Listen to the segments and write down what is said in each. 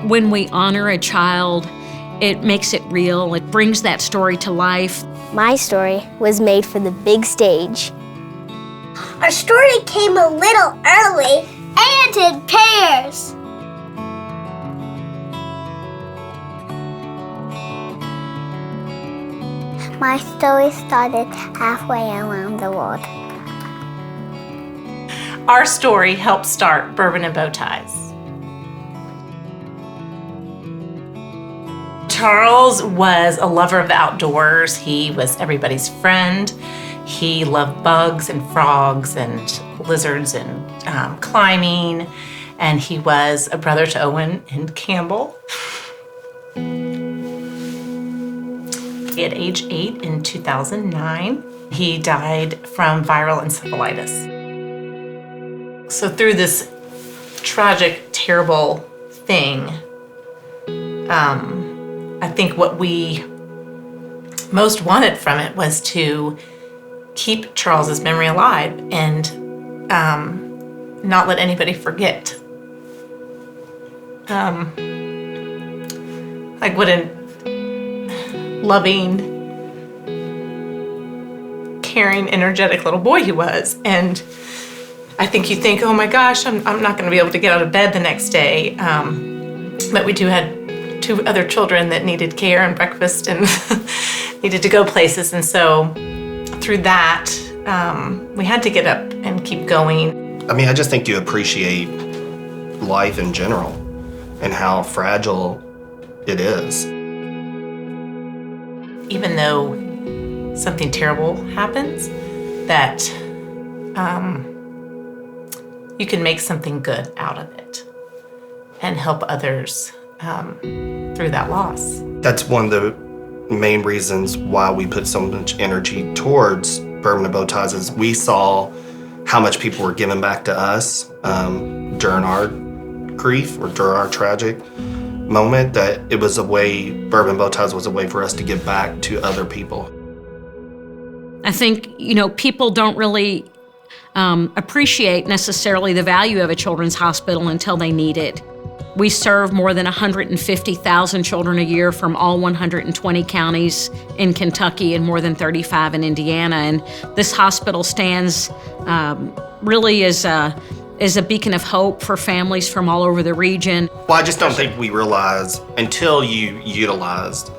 When we honor a child, it makes it real. It brings that story to life. My story was made for the big stage. Our story came a little early and in pairs. My story started halfway around the world. Our story helped start Bourbon and Bowties. Charles was a lover of the outdoors. He was everybody's friend. He loved bugs and frogs and lizards and climbing. And he was a brother to Owen and Campbell. At age 8 in 2009, he died from viral encephalitis. So through this tragic, terrible thing, I think what we most wanted from it was to keep Charles's memory alive and not let anybody forget. Like what a loving, caring, energetic little boy he was. And I think you think, oh my gosh, I'm not going to be able to get out of bed the next day. But we had 2 other children that needed care and breakfast and needed to go places. And so through that, we had to get up and keep going. I mean, I just think you appreciate life in general and how fragile it is. Even though something terrible happens, that you can make something good out of it and help others through that loss. That's one of the main reasons why we put so much energy towards Bourbon and Bowties is we saw how much people were giving back to us during our grief or during our tragic moment, that it was a way, Bourbon Bowties was a way for us to give back to other people. I think, people don't really appreciate necessarily the value of a children's hospital until they need it. We serve more than 150,000 children a year from all 120 counties in Kentucky and more than 35 in Indiana. And this hospital stands really as a beacon of hope for families from all over the region. Well, I just don't think we realize until you utilized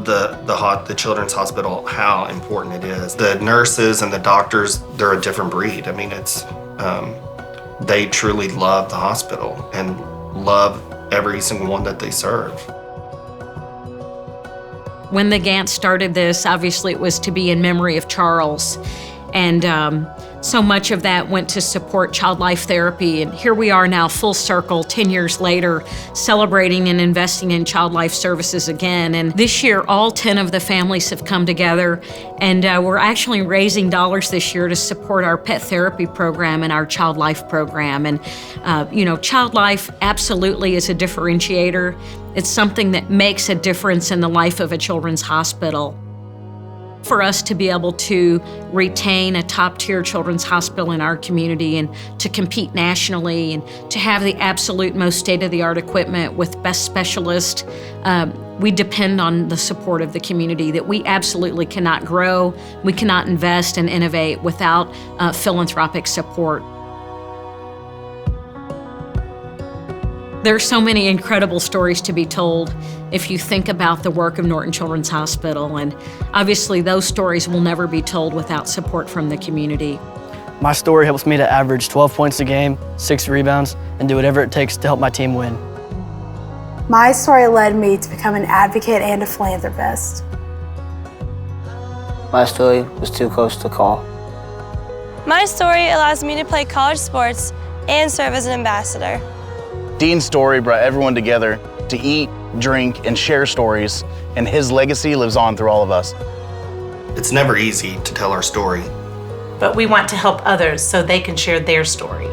the children's hospital how important it is. The nurses and the doctors, they're a different breed. I mean, it's they truly love the hospital and love every single one that they serve. When the Gants started this, obviously it was to be in memory of Charles. And so much of that went to support child life therapy. And here we are now, full circle, 10 years later, celebrating and investing in child life services again. And this year, all 10 of the families have come together. And we're actually raising dollars this year to support our pet therapy program and our child life program. And, child life absolutely is a differentiator. It's something that makes a difference in the life of a children's hospital. For us to be able to retain a top-tier children's hospital in our community and to compete nationally and to have the absolute most state-of-the-art equipment with best specialists, we depend on the support of the community, that we absolutely cannot grow, we cannot invest and innovate without philanthropic support. There are so many incredible stories to be told if you think about the work of Norton Children's Hospital, and obviously those stories will never be told without support from the community. My story helps me to average 12 points a game, 6 rebounds, and do whatever it takes to help my team win. My story led me to become an advocate and a philanthropist. My story was too close to call. My story allows me to play college sports and serve as an ambassador. Dean's story brought everyone together to eat, drink, and share stories, and his legacy lives on through all of us. It's never easy to tell our story. But we want to help others so they can share their story.